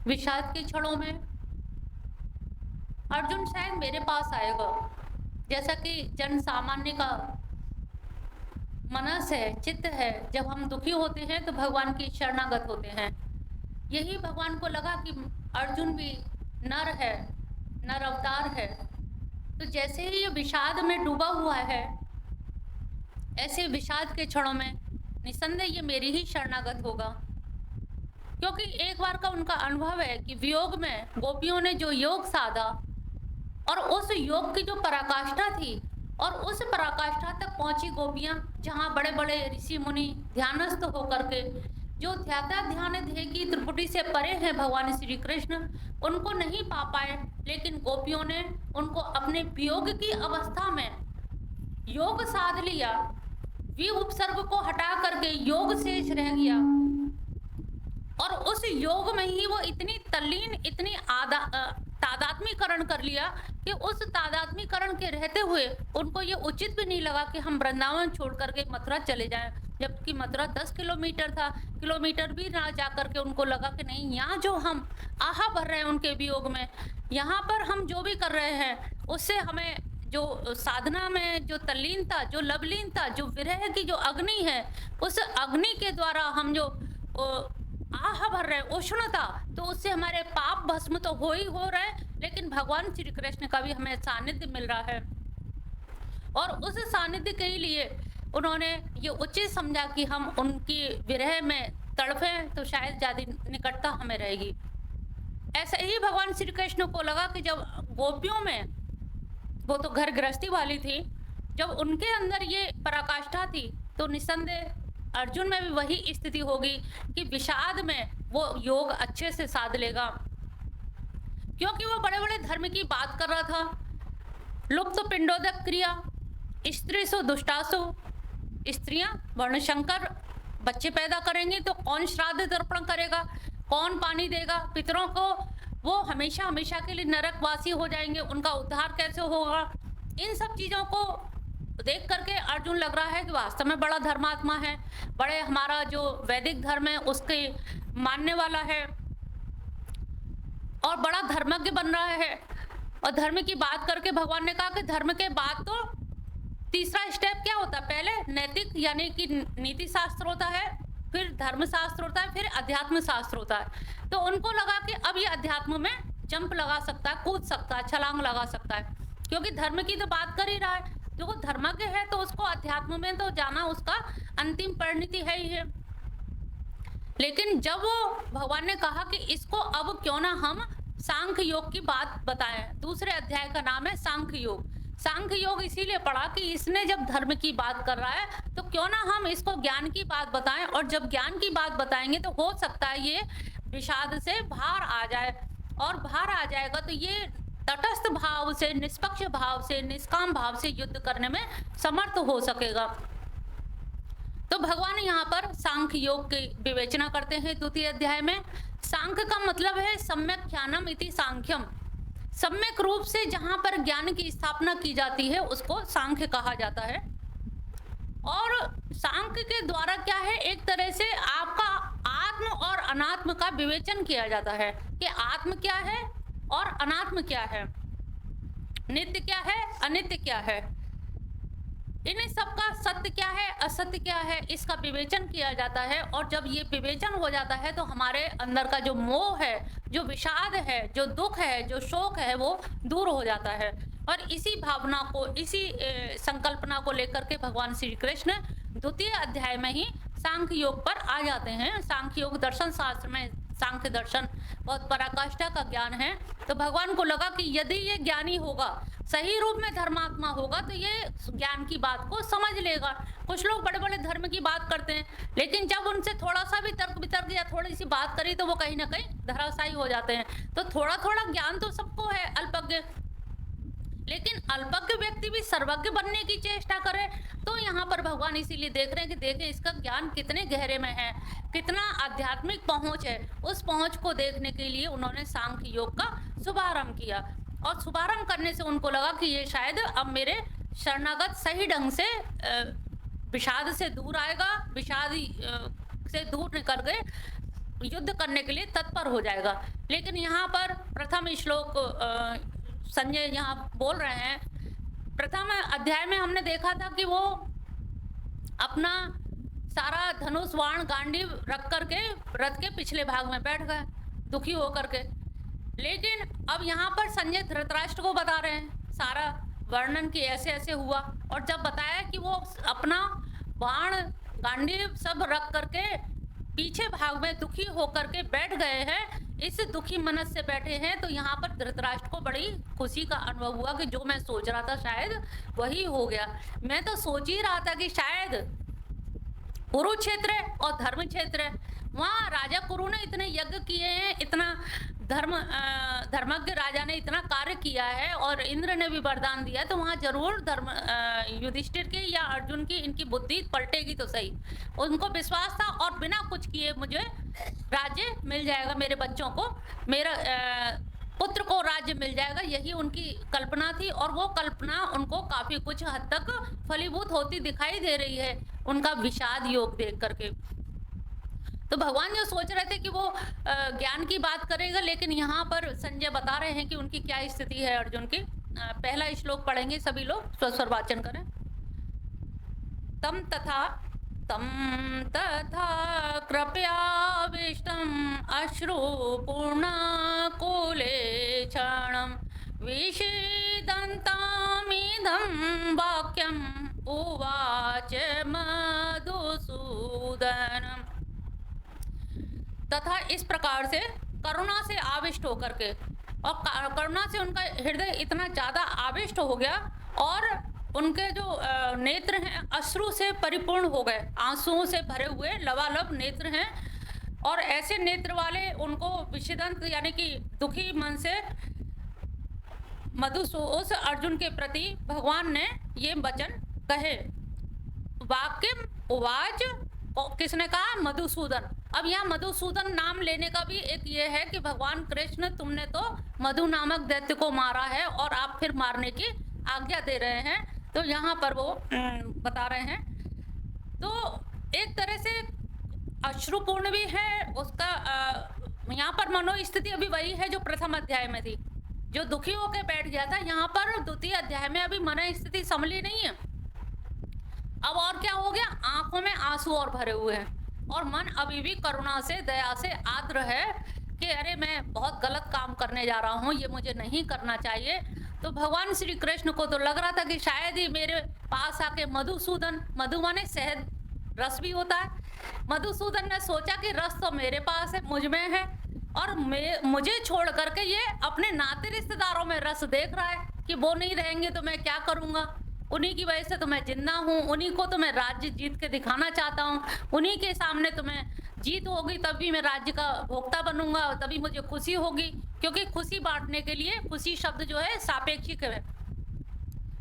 विषाद के क्षणों में अर्जुन शायद मेरे पास आएगा। जैसा कि जन सामान्य का मनस है, चित्त है, जब हम दुखी होते हैं तो भगवान की शरणागत होते हैं। यही भगवान को लगा कि अर्जुन भी नर है, नर अवतार है। तो जैसे ही ये विषाद में डूबा हुआ है, ऐसे विषाद के क्षणों में निसंदेह ये मेरी ही शरणागत होगा। क्योंकि एक बार का उनका अनुभव है कि वियोग में गोपियों ने जो योग साधा और उस योग की जो पराकाष्ठा थी और उस पराकाष्ठा तक पहुंची गोपियां, जहां बड़े बड़े ऋषि मुनि ध्यानस्थ होकर के जो ध्याता ध्यान ध्येय की त्रिपुटी से परे हैं भगवान श्री कृष्ण, उनको नहीं पा पाए। लेकिन गोपियों ने उनको अपने वियोग की अवस्था में योग साध लिया। वी उपसर्ग को हटा करके योग शेष रह गया और उस योग में ही वो इतनी तल्लीन, इतनी तादात्मीकरण कर लिया कि उस तादात्मीकरण के रहते हुए उनको ये उचित भी नहीं लगा कि हम वृंदावन छोड़ करके मथुरा चले जाएं, जबकि मथुरा 10 किलोमीटर था। किलोमीटर भी ना जा करके उनको लगा कि नहीं, यहाँ जो हम आहा भर रहे हैं उनके वियोग में, यहाँ पर हम जो भी कर रहे हैं उससे हमें जो साधना में जो तल्लीनता, जो लवलीनता, जो विरह की जो अग्नि है, उस अग्नि के द्वारा हम जो आह भर रहे उष्णता, तो उससे हमारे पाप भस्म तो हो ही हो रहे, लेकिन भगवान श्री कृष्ण का भी हमें सानिध्य मिल रहा है। और उस सानिध्य के लिए उन्होंने ये उचित समझा कि हम उनकी विरह में तड़फें तो शायद ज़्यादा निकटता हमें रहेगी। ऐसे ही भगवान श्री कृष्ण को लगा कि जब गोपियों में, वो तो घर गृहस्थी वाली थी, जब उनके अंदर ये पराकाष्ठा थी तो निसंदेह अर्जुन में भी वही स्थिति होगी कि विषाद में वो योग अच्छे से साध लेगा। क्योंकि वो बड़े बड़े धर्म की बात कर रहा था। लुप्त पिंडोदक क्रिया, स्त्री सो दुष्टासु, स्त्रियां वर्णशंकर बच्चे पैदा करेंगी तो कौन श्राद्ध तर्पण करेगा, कौन पानी देगा पितरों को, वो हमेशा हमेशा के लिए नरकवासी हो जाएंगे, उनका उद्धार कैसे होगा। इन सब चीज़ों को देख करके अर्जुन लग रहा है कि वास्तव में बड़ा धर्मात्मा है, बड़े हमारा जो वैदिक धर्म है उसके मानने वाला है और बड़ा धर्मज्ञ बन रहा है। और धर्म की बात करके भगवान ने कहा कि धर्म के बाद तो तीसरा स्टेप क्या होता है, पहले नैतिक यानी कि नीति शास्त्र होता है, फिर धर्म शास्त्र होता है, फिर अध्यात्म शास्त्र होता है। तो उनको लगा कि अब ये अध्यात्म में जंप लगा सकता है, कूद सकता है, छलांग लगा सकता है, क्योंकि धर्म की तो बात कर ही रहा है। जो वो धर्मज्ञ है तो उसको अध्यात्म में तो जाना उसका अंतिम परिणति है ही है। लेकिन जब वो भगवान ने कहा कि इसको अब क्यों ना हम सांख्य योग की बात बताएं, दूसरे अध्याय का नाम है सांख्य योग। सांख्य योग इसीलिए पढ़ा कि इसने जब धर्म की बात कर रहा है तो क्यों ना हम इसको ज्ञान की बात बताएं, और जब ज्ञान की बात बताएंगे तो हो सकता है ये विषाद से बाहर आ जाए, और बाहर आ जाएगा तो ये तटस्थ भाव से, निष्पक्ष भाव से, निष्काम भाव से युद्ध करने में समर्थ हो सकेगा। तो भगवान यहाँ पर सांख्य योग की विवेचना करते हैं द्वितीय अध्याय में। सांख्य का मतलब है सम्यक ज्ञानम इति सांख्यम, सम्यक रूप से जहाँ पर ज्ञान की स्थापना की जाती है उसको सांख्य कहा जाता है। और सांख्य के द्वारा क्या है, एक तरह से आपका आत्म और अनात्म का विवेचन किया जाता है कि आत्म क्या है और अनात्म क्या है, नित्य क्या है, अनित्य क्या है, इन सबका सत्य क्या है, असत्य क्या है, इसका विवेचन किया जाता है। और जब ये विवेचन हो जाता है तो हमारे अंदर का जो मोह है, जो विषाद है, जो दुख है, जो शोक है, वो दूर हो जाता है। और इसी भावना को, इसी संकल्पना को लेकर के भगवान श्री कृष्ण द्वितीय अध्याय में ही सांख्य योग पर आ जाते हैं। सांख्य योग दर्शन शास्त्र में सांख्य दर्शन बहुत पराकाष्ठा का ज्ञान है। तो भगवान को लगा कि यदि ये ज्ञानी होगा, सही रूप में धर्मात्मा होगा, तो ये ज्ञान की बात को समझ लेगा। कुछ लोग बड़े बड़े धर्म की बात करते हैं, लेकिन जब उनसे थोड़ा सा भी तर्क वितर्क या थोड़ी सी बात करी तो वो कहीं ना कहीं धराशायी हो जाते हैं। तो थोड़ा थोड़ा ज्ञान तो सबको है, अल्पज्ञ, लेकिन अल्पज्ञ व्यक्ति भी सर्वज्ञ बनने की चेष्टा करे। तो यहाँ पर भगवान इसीलिए देख रहे हैं कि देखें इसका ज्ञान कितने गहरे में है, कितना आध्यात्मिक पहुँच है। उस पहुँच को देखने के लिए उन्होंने सांख्य योग का शुभारंभ किया, और शुभारंभ करने से उनको लगा कि ये शायद अब मेरे शरणागत सही ढंग से विषाद से दूर आएगा, विषाद से दूर निकल गए युद्ध करने के लिए तत्पर हो जाएगा। लेकिन यहाँ पर प्रथम श्लोक संजय यहाँ बोल रहे हैं, प्रथम अध्याय में हमने देखा था कि वो अपना सारा धनुष बाण गांडीव रख करके रथ के पिछले भाग में बैठ गए दुखी होकर के। लेकिन अब यहाँ पर संजय धृतराष्ट्र को बता रहे हैं सारा वर्णन कि ऐसे ऐसे हुआ, और जब बताया कि वो अपना बाण गांडीव सब रख करके पीछे भाग में दुखी होकर के बैठ गए हैं, इस दुखी मनस से बैठे हैं, तो यहाँ पर धृतराष्ट्र को बड़ी खुशी का अनुभव हुआ कि जो मैं सोच रहा था शायद वही हो गया। मैं तो सोच ही रहा था कि शायद कुरुक्षेत्र है और धर्म क्षेत्र है, वहाँ राजा कुरु ने इतने यज्ञ किए हैं, इतना धर्मज्ञ राजा ने इतना कार्य किया है और इंद्र ने भी वरदान दिया, तो वहाँ जरूर युधिष्ठिर की या अर्जुन की इनकी बुद्धि पलटेगी तो सही। उनको विश्वास था और बिना कुछ किए मुझे राज्य मिल जाएगा, मेरे बच्चों को, मेरा पुत्र को राज्य मिल जाएगा, यही उनकी कल्पना थी। और वो कल्पना उनको काफी कुछ हद तक फलीभूत होती दिखाई दे रही है उनका विषाद योग देख करके। तो भगवान जो सोच रहे थे कि वो ज्ञान की बात करेगा, लेकिन यहाँ पर संजय बता रहे हैं कि उनकी क्या स्थिति है अर्जुन की। पहला श्लोक पढ़ेंगे सभी लोग, स्वस्वर वाचन करें। तम तथा कृपयाविष्टम् अश्रुपूर्णकुले क्षणं विषीदन्तामिदं वाक्यम् उवाच मधुसूदनम्। तथा इस प्रकार से करुणा से आविष्ट होकर के, और करुणा से उनका हृदय इतना ज़्यादा आविष्ट हो गया और उनके जो नेत्र हैं अश्रु से परिपूर्ण हो गए, आंसुओं से भरे हुए लबालब नेत्र हैं। और ऐसे नेत्र वाले उनको विषिदंत यानी कि दुखी मन से उस अर्जुन के प्रति भगवान ने ये वचन कहे। वाक्य उवाच किसने कहा? मधुसूदन। अब यहाँ मधुसूदन नाम लेने का भी एक ये है कि भगवान कृष्ण तुमने तो मधु नामक दैत्य को मारा है और आप फिर मारने की आज्ञा दे रहे हैं, तो यहाँ पर वो बता रहे हैं। तो एक तरह से अश्रुपूर्ण भी है उसका, यहाँ पर मनोस्थिति अभी वही है जो प्रथम अध्याय में थी, जो दुखी होकर बैठ गया था। यहाँ पर द्वितीय अध्याय में अभी मनोस्थिति संभली नहीं है। अब और क्या हो गया? आंखों में आंसू और भरे हुए हैं और मन अभी भी करुणा से दया से आर्द्र है कि अरे मैं बहुत गलत काम करने जा रहा हूँ, ये मुझे नहीं करना चाहिए। तो भगवान श्री कृष्ण को तो लग रहा था कि शायद ही मेरे पास आके मधुसूदन, मधु माने शहद, रस भी होता है, मधुसूदन ने सोचा कि रस तो मेरे पास है, मुझ में है, और मुझे छोड़ करके ये अपने नाते रिश्तेदारों में रस देख रहा है कि वो नहीं रहेंगे तो मैं क्या करूँगा, उन्हीं की वजह से तो मैं जिंदा हूँ, उन्हीं को तो मैं राज्य जीत के दिखाना चाहता हूँ, उन्हीं के सामने तो मैं जीत होगी तभी मैं राज्य का भोक्ता बनूंगा और तभी मुझे खुशी होगी। क्योंकि खुशी बांटने के लिए खुशी शब्द जो है सापेक्षिक है,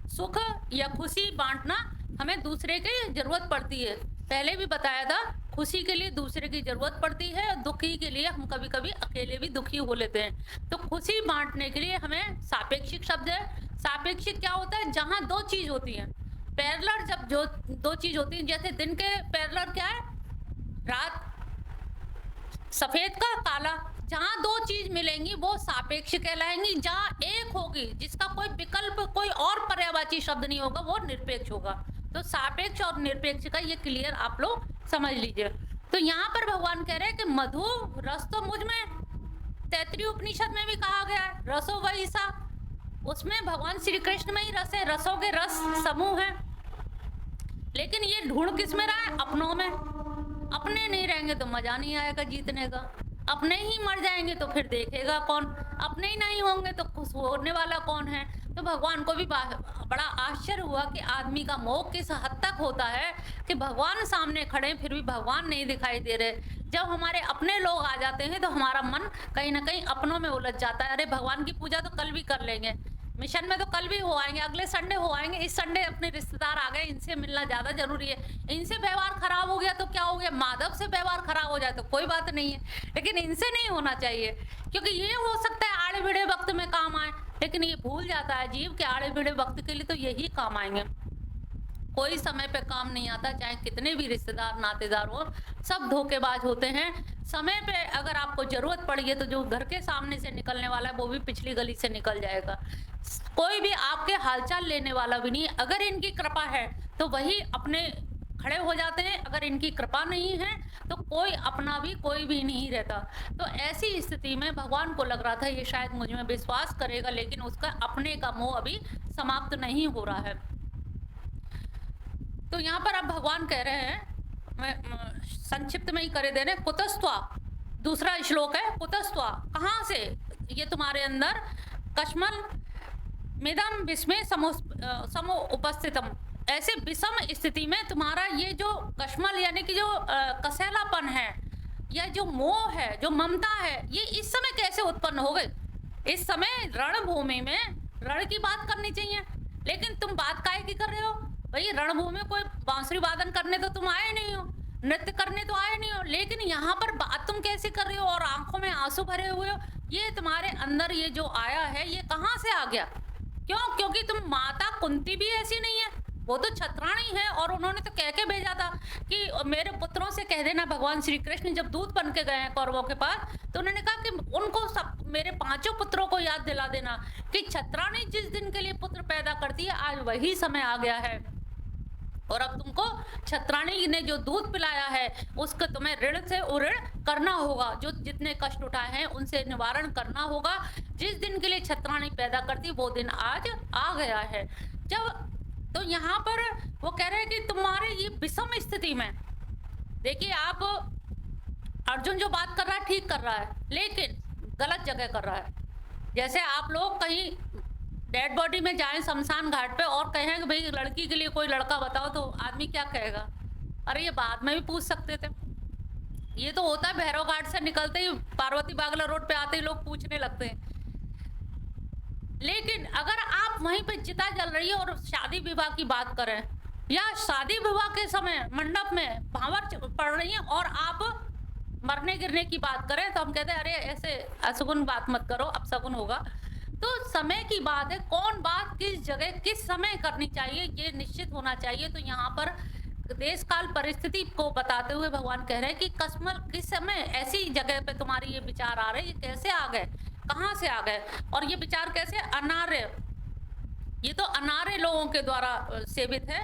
सुख या खुशी बांटना हमें दूसरे की जरूरत पड़ती है। पहले भी बताया था, खुशी के लिए दूसरे की जरूरत पड़ती है और दुखी के लिए हम कभी कभी अकेले भी दुखी हो लेते हैं। तो खुशी बांटने के लिए हमें सापेक्षिक शब्द है। सापेक्षिक क्या होता है? जहाँ दो चीज होती है। पैरेलल जब जो दो चीज होती है, जैसे दिन के पैरेलल क्या है? रात, सफेद का काला, जहाँ दो चीज मिलेंगी वो सापेक्ष कहलाएंगी। जहाँ एक होगी जिसका कोई विकल्प, कोई और पर्यायवाची शब्द नहीं होगा, वो निरपेक्ष होगा। तो सापेक्ष और निरपेक्ष का ये क्लियर आप लोग समझ लीजिए। तो यहाँ पर भगवान कह रहे हैं कि मधु रस तो मुझ में, तैत्तिरीय उपनिषद में भी कहा गया है रसो वही सा, उसमें भगवान श्री कृष्ण में ही रस है, रसों के रस समूह है। लेकिन ये ढूंढ किस में रहा है? अपनों में। अपने नहीं रहेंगे तो मजा नहीं आएगा जीतने का, अपने ही मर जाएंगे तो फिर देखेगा कौन, अपने ही नहीं होंगे तो खुश होने वाला कौन है। तो भगवान को भी बड़ा आश्चर्य हुआ कि आदमी का मोह किस हद तक होता है कि भगवान सामने खड़े फिर भी भगवान नहीं दिखाई दे रहे। जब हमारे अपने लोग आ जाते हैं तो हमारा मन कहीं ना कहीं अपनों में उलझ जाता है। अरे भगवान की पूजा तो कल भी कर लेंगे, मिशन में तो कल भी हो आएंगे, अगले संडे हो आएंगे, इस संडे अपने रिश्तेदार आ गए, इनसे मिलना ज़्यादा जरूरी है। इनसे व्यवहार खराब हो गया तो क्या हो गया? माधव से व्यवहार खराब हो जाए तो कोई बात नहीं है, लेकिन इनसे नहीं होना चाहिए, क्योंकि ये हो सकता है आड़े भिड़े वक्त में काम आए, लेकिन ये भूल जाता है जीव के आड़े भिड़े वक्त के लिए तो यही काम आएंगे। कोई समय पे काम नहीं आता, चाहे कितने भी रिश्तेदार नातेदार हो, सब धोखेबाज होते हैं। समय पे अगर आपको ज़रूरत पड़ी है तो जो घर के सामने से निकलने वाला है वो भी पिछली गली से निकल जाएगा। कोई भी आपके हालचाल लेने वाला भी नहीं है। अगर इनकी कृपा है तो वही अपने खड़े हो जाते हैं, अगर इनकी कृपा नहीं है तो कोई अपना भी कोई भी नहीं रहता। तो ऐसी स्थिति में भगवान को लग रहा था ये शायद मुझ में विश्वास करेगा, लेकिन उसका अपने का मोह अभी समाप्त नहीं हो रहा है। तो यहाँ पर अब भगवान कह रहे हैं, मैं संक्षिप्त में ही करे दे रहे, कुतस्त्वा, दूसरा श्लोक है, कुतस्त्वा, कहाँ से ये तुम्हारे अंदर कश्मल मिदम विस्मय समो उपस्थितम, ऐसे विषम स्थिति में तुम्हारा ये जो कश्मल यानी कि जो कसैलापन है या जो मोह है, जो ममता है, ये इस समय कैसे उत्पन्न हो गई। इस समय रणभूमि में रण की बात करनी चाहिए, लेकिन तुम बात काहे की कर रहे हो भाई। रणभूमि में कोई बांसुरी वादन करने तो तुम आए नहीं हो, नृत्य करने तो आए नहीं हो, लेकिन यहाँ पर बात तुम कैसे कर रहे हो और आंखों में आंसू भरे हुए हो। ये तुम्हारे अंदर ये जो आया है ये कहाँ से आ गया? क्यों? क्योंकि तुम माता कुंती भी ऐसी नहीं है, वो तो छत्राणी है और उन्होंने तो कह के भेजा था कि मेरे पुत्रों से कह देना। भगवान श्री कृष्ण जब दूत बन के गए हैं कौरवों के पास तो उन्होंने कहा कि उनको सब मेरे 5 पुत्रों को याद दिला देना कि छत्राणी जिस दिन के लिए पुत्र पैदा करती है आज वही समय आ गया है और अब तुमको छत्राणी ने जो दूध पिलाया है उसको तुम्हें ऋण से ऋण करना होगा। जो जितने कष्ट उठाए हैं उनसे निवारण करना होगा। जिस दिन के लिए छत्राणी पैदा करती वो दिन आज आ गया है। जब तो यहाँ पर वो कह रहे हैं कि तुम्हारे ये विषम स्थिति में, देखिए आप अर्जुन जो बात कर रहा है ठीक कर रहा है, लेकिन गलत जगह कर रहा है। जैसे आप लोग कहीं डेड बॉडी में जाएं शमशान घाट पे और कहें कि भाई लड़की के लिए कोई लड़का बताओ, तो आदमी क्या कहेगा? अरे ये बाद में भी पूछ सकते थे। ये तो होता है भैरव घाट से निकलते ही पार्वती बागला रोड पे आते ही लोग पूछने लगते हैं। लेकिन अगर आप वहीं पे चिता जल रही है और शादी विवाह की बात करें या शादी विवाह के समय मंडप में भांवर पड़ रही है और आप मरने गिरने की बात करें तो हम कहते हैं अरे ऐसे अशगुन बात मत करो, अपशगुन होगा। तो समय की बात है, कौन बात किस जगह किस समय करनी चाहिए ये निश्चित होना चाहिए। तो यहाँ पर देश काल परिस्थिति को बताते हुए भगवान कह रहे हैं कि कस्मल किस समय ऐसी जगह पे तुम्हारी ये विचार आ रहे, ये कैसे आ गए, कहाँ से आ गए, और ये विचार कैसे अनार्य, ये तो अनार्य लोगों के द्वारा सेवित है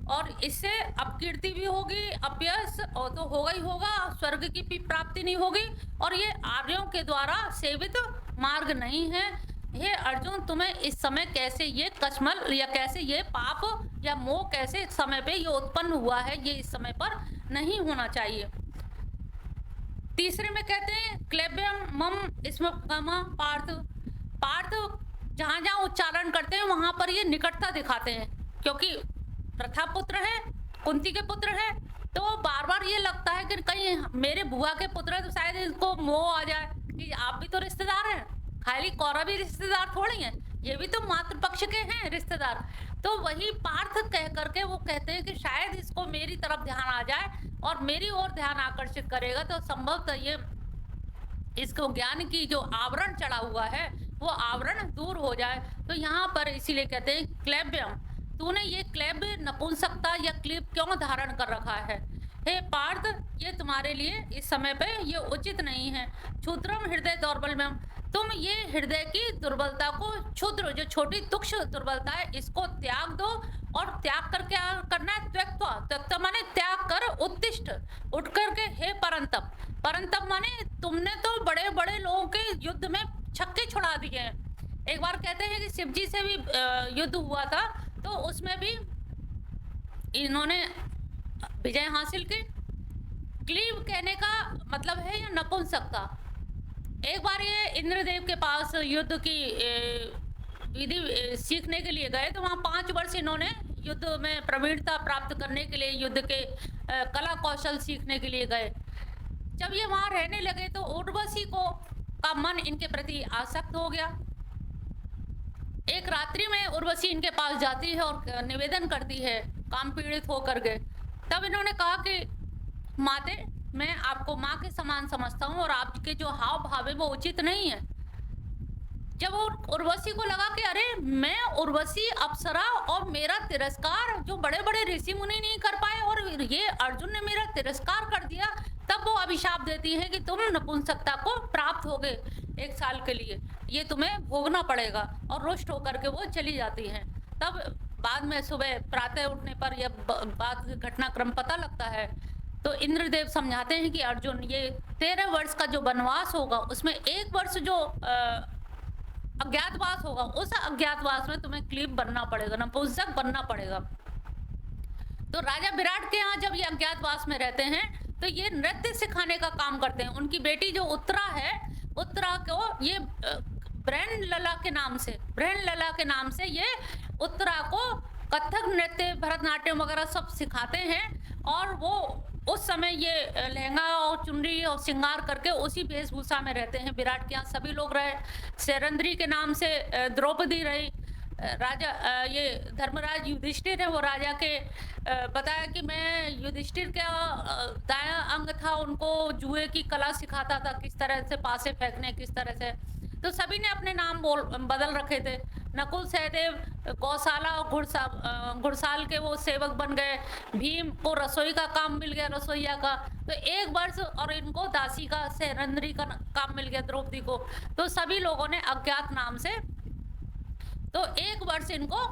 और इससे अपकीर्ति भी होगी, अपयश और तो होगा ही होगा, स्वर्ग की भी प्राप्ति नहीं होगी और ये आर्यों के द्वारा सेवित मार्ग नहीं है। हे अर्जुन, तुम्हें इस समय कैसे ये कश्मल या कैसे ये पाप या मोह कैसे समय पे ये उत्पन्न हुआ है, ये इस समय पर नहीं होना चाहिए। तीसरे में कहते हैं क्लेब्यम मम इसमें पार्थ, पार्थ जहाँ जहाँ उच्चारण करते हैं वहां पर ये निकटता दिखाते हैं, क्योंकि प्रथा पुत्र है, कुंती के पुत्र है, तो बार बार ये लगता है कि कहीं मेरे बुआ के पुत्र है तो शायद इनको मोह आ जाए कि आप भी तो रिश्तेदार हैं, खाली कौरव भी रिश्तेदार थोड़ी हैं, ये भी तो मातृपक्ष के हैं रिश्तेदार। तो वही पार्थ कह करके वो कहते हैं कि शायद इसको मेरी तरफ ध्यान आ जाए और मेरी ओर ध्यान आकर्षित करेगा तो संभवतः ये इसको ज्ञान की जो आवरण चढ़ा हुआ है वो आवरण दूर हो जाए। तो यहाँ पर इसीलिए कहते हैं क्लेब्यम, तूने ये क्लेब्य नपुंसकता या क्लिप क्यों धारण कर रखा है? हे पार्थ, ये तुम्हारे लिए इस समय पे ये उचित नहीं है। क्षुद्रम हृदय दौर्बल्यम, तुम ये हृदय की दुर्बलता को, क्षुद्र जो छोटी तुक्ष दुर्बलता है इसको त्याग दो। और त्याग कर क्या करना है? त्यक्त्वा, त्यक्त्वा माने त्याग कर, उत्तिष्ठ, उठ करके हे परंतप, परंतप माने तुमने तो बड़े बड़े लोगों के युद्ध में छक्के छुड़ा दिए हैं। एक बार कहते हैं कि शिव जी से भी युद्ध हुआ था तो उसमें भी इन्होंने विजय हासिल की। क्लीव कहने का मतलब है या नपुंसकता। एक बार ये इंद्रदेव के पास युद्ध की विधि सीखने के लिए गए तो वहाँ 5 वर्ष इन्होंने युद्ध में प्रवीणता प्राप्त करने के लिए, युद्ध के कला कौशल सीखने के लिए गए। जब ये वहाँ रहने लगे तो उर्वशी का मन इनके प्रति आसक्त हो गया। एक रात्रि में उर्वशी इनके पास जाती है और निवेदन करती है काम पीड़ित होकर के। तब इन्होंने कहा कि माते, मैं आपको माँ के समान समझता हूँ और आपके जो हाव भाव है वो उचित नहीं है। जब उर्वशी को लगा कि अरे मैं उर्वशी अप्सरा और मेरा तिरस्कार जो बड़े बड़े ऋषि मुनि नहीं कर पाए और ये अर्जुन ने मेरा तिरस्कार कर दिया, तब वो अभिशाप देती है कि तुम नपुंसकता को प्राप्त होगे 1 साल के लिए, ये तुम्हें भोगना पड़ेगा। और रुष्ट होकर के वो चली जाती हैं। तब बाद में सुबह प्रातः उठने पर यह बात घटनाक्रम पता लगता है तो इंद्रदेव समझाते हैं कि अर्जुन, ये 13 वर्ष का जो वनवास होगा उसमें 1 वर्ष जो अज्ञातवास होगा, उस अज्ञातवास में तुम्हें क्लीब बनना पड़ेगा, नपुंसक बनना पड़ेगा। तो राजा विराट के यहाँ जब ये अज्ञातवास में रहते हैं तो ये नृत्य सिखाने का काम करते हैं। उनकी बेटी जो उत्तरा है, उत्तरा को ये ब्रैन लला के नाम से ये उत्तरा को कथक नृत्य, भरतनाट्यम वगैरह सब सिखाते हैं। और वो उस समय ये लहंगा और चुनरी और श्रृंगार करके उसी वेशभूषा में रहते हैं। विराट के यहाँ सभी लोग रहे। सैरंध्री के नाम से द्रौपदी रही। राजा ये धर्मराज युधिष्ठिर है, वो राजा के बताया कि मैं युधिष्ठिर का दाया अंग था, उनको जुए की कला सिखाता था, किस तरह से पासे फेंकने, किस तरह से। तो सभी ने अपने नाम बदल रखे थे। नकुल सहदेव गौशाला और घुड़साल के वो सेवक बन गए। भीम को रसोई का काम मिल गया, रसोईया का। तो 1 वर्ष और इनको दासी का, सैरंध्री का काम मिल गया द्रौपदी को। तो सभी लोगों ने अज्ञात नाम से, तो 1 वर्ष इनको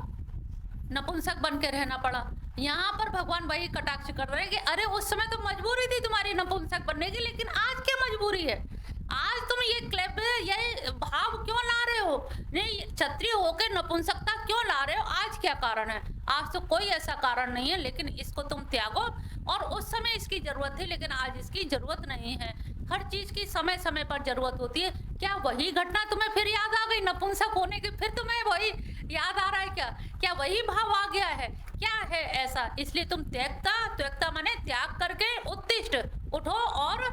नपुंसक बन के रहना पड़ा। यहाँ पर भगवान वही कटाक्ष कर रहे हैं कि अरे उस समय तो मजबूरी थी तुम्हारी नपुंसक बनने की, लेकिन आज क्या मजबूरी है? आज तुम ये क्लेब, ये भाव क्यों ला रहे हो? नहीं, क्षत्रिय होकर नपुंसकता क्यों ला रहे हो? आज क्या कारण है? आज तो कोई ऐसा कारण नहीं है, लेकिन इसको तुम त्यागो। और उस समय इसकी जरूरत थी, लेकिन आज इसकी जरूरत नहीं है। हर चीज की समय समय पर जरूरत होती है। क्या वही घटना तुम्हें फिर याद आ गई नपुंसक होने की? फिर तुम्हें वही याद आ रहा है क्या? क्या वही भाव आ गया है? क्या है ऐसा? इसलिए तुम त्यक्ता माने त्याग करके उत्तिष्ठ, उठो। और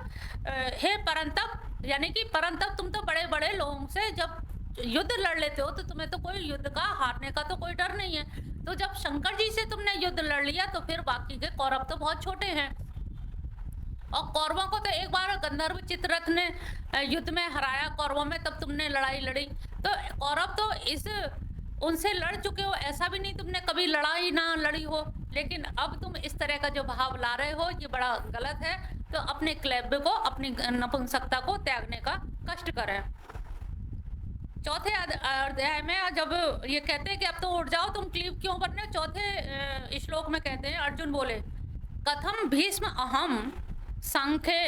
हे परंतप, यानी कि परंतप, तुम तो बड़े बड़े लोगों से जब युद्ध लड़ लेते हो तो तुम्हें तो कोई युद्ध का हारने का तो कोई डर नहीं है। तो जब शंकर जी से तुमने युद्ध लड़ लिया तो फिर बाकी के कौरव तो बहुत छोटे हैं। और कौरवों को तो एक बार गंधर्व चित्ररथ ने युद्ध में हराया कौरवों में, तब तुमने लड़ाई लड़ी। तो कौरव तो इस उनसे लड़ चुके हो, ऐसा भी नहीं तुमने कभी लड़ाई ना लड़ी हो। लेकिन अब तुम इस तरह का जो भाव ला रहे हो ये बड़ा गलत है। तो अपने क्लेब को, अपनी नपुंसकता को त्यागने का कष्ट करें। चौथे अध्याय में जब ये कहते हैं कि अब तो उठ जाओ, तुम क्लीब क्यों बनने, चौथे श्लोक में कहते हैं, अर्जुन बोले, कथम भीष्म अहम संखे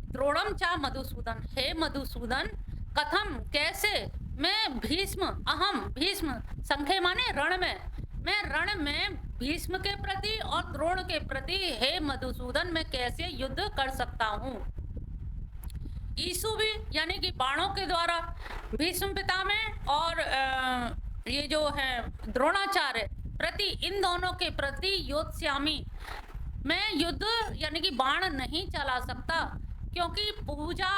द्रोणम चा मधुसूदन। हे मधुसूदन, कथम, कैसे, मैं भीष्म, अहम भीष्म, संखे माने रण में, मैं रण में भीष्म के प्रति और द्रोण के प्रति, हे मधुसूदन, मैं कैसे युद्ध कर सकता हूँ। ईसु भी, यानी कि बाणों के द्वारा भीष्म पितामह और ये जो है द्रोणाचार्य प्रति, इन दोनों के प्रति योत्स्यामि, मैं युद्ध यानी कि बाण नहीं चला सकता, क्योंकि पूजा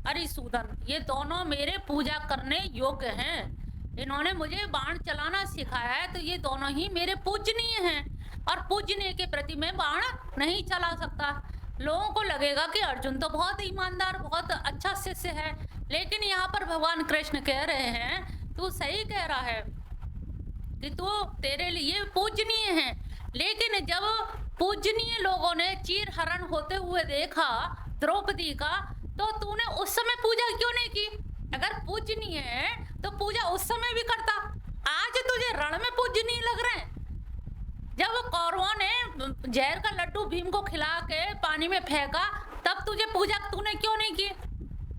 अरिसूदन, ये दोनों मेरे पूजा करने योग्य हैं। इन्होंने मुझे बाण चलाना सिखाया है, तो ये दोनों ही मेरे पूजनीय हैं। और पूजनीय के प्रति मैं बाण नहीं चला सकता। लोगों को लगेगा कि अर्जुन तो बहुत ईमानदार, बहुत अच्छा शिष्य है, लेकिन यहाँ पर भगवान कृष्ण कह रहे हैं, तू सही कह रहा है कि तू, तेरे लिए पूजनीय है। लेकिन जब पूजनीय लोगों ने चीर हरण होते हुए देखा द्रौपदी का, तो तूने उस समय पूजा क्यों नहीं की? अगर पूजनीय है तो पूजा उस समय भी करता। आज तुझे रण में पूजनीय लग रहे हैं। जब कौरवों ने जहर का लड्डू भीम को खिला के पानी में फेंका, तब तुझे पूजा तूने क्यों नहीं की?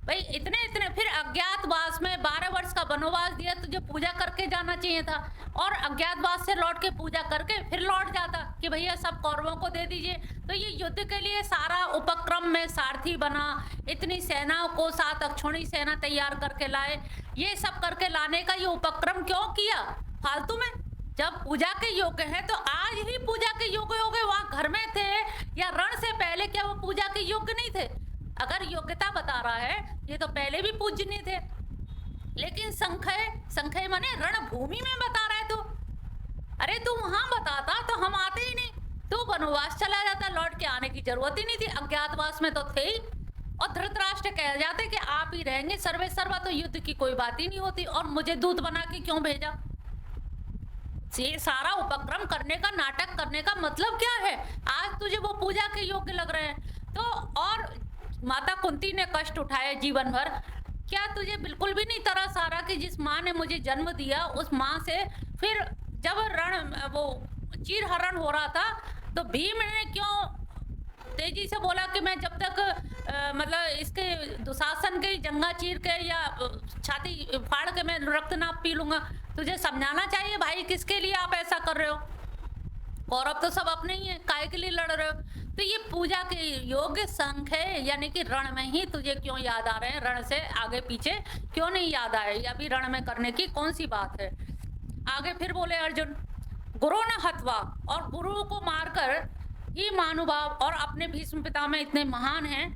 भाई इतने फिर अज्ञातवास में 12 वर्ष का वनवास दिया, तुझे पूजा करके जाना चाहिए था। और अज्ञातवास से लौट के पूजा करके फिर लौट जाता कि भैया सब कौरवों को दे दीजिए। तो ये युद्ध के लिए सारा उपक्रम में सारथी बना, इतनी सेनाओं को 7 अक्षौणी सेना तैयार करके लाए। ये सब करके लाने का ये उपक्रम क्यों किया फालतू में? जब पूजा के योग्य है तो आज ही पूजा के योग्य हो गए। वहां घर में थे या रण से पहले क्या वो पूजा के योग्य नहीं थे? अगर योग्यता बता रहा है, ये तो पहले भी पूजनीय थे। लेकिन संख्या माने रणभूमि में बता रहा है तू। अरे तू वहां बताता तो हम आते ही नहीं, तू वनवास चला जाता, लौट के आने की जरूरत ही नहीं थी। अज्ञातवास में तो थे ही, और धृतराष्ट्र कह जाते कि आप ही रहेंगे सर्वे सर्वा, तो युद्ध की कोई बात ही नहीं होती, और मुझे दूत बना के क्यों भेजा? ये सारा उपक्रम करने का, नाटक करने का मतलब क्या है? आज तुझे वो पूजा के योग्य लग रहे हैं तो, और माता कुंती ने कष्ट उठाए जीवन भर, क्या तुझे बिल्कुल भी नहीं तरस आ रहा कि जिस माँ ने मुझे जन्म दिया उस माँ से, फिर जब वो चीरहरण हो रहा था तो भीम ने क्यों तेजी से बोला कि मैं जब तक मतलब इसके दुशासन के जंगा चीर के या छाती फाड़ के मैं रक्त ना पी लूंगा? तुझे समझाना चाहिए भाई, किसके लिए आप ऐसा कर रहे हो? कौरव तो सब अपने ही है, काहे के लिए लड़ रहे हो? तो ये पूजा के योग्य शंख है, यानी कि रण में ही तुझे क्यों याद आ रहे हैं? रण से आगे पीछे क्यों नहीं याद आए? या अभी रण में करने की कौन सी बात है? आगे फिर बोले अर्जुन, गुरु न हत्वा, और गुरु को मारकर ही महानुभाव और अपने भीष्म पितामह इतने महान हैं